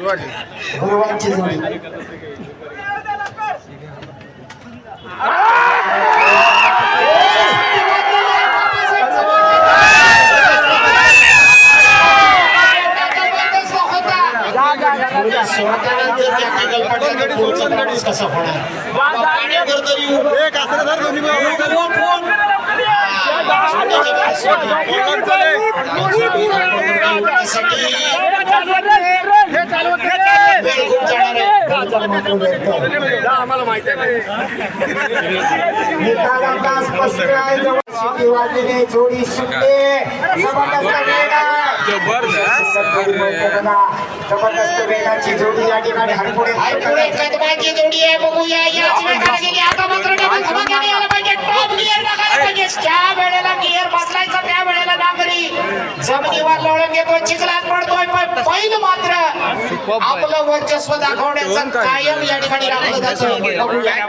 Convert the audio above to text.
गुरुवांची जोडी कसा होणार आम्हाला माहिती आहे जोडी सुटते जबरदस्त वेगाची जोडी या ठिकाणी हरपुढे कदमाची जोडी आहे बघूया याच वेगाने गेली आता मात्र डबल धमाक्याने आला पाहिजे टॉप गिअर टाकायला पाहिजे ज्या वेळेला गिअर बसलायचा त्या वेळेला नागरी जमिनीवर लोळून घेतो चिखलात पडतोय पण पहिलं मात्र आपलं वर्चस्व दाखवण्याचं कायम या ठिकाणी राखलं जातं बघूया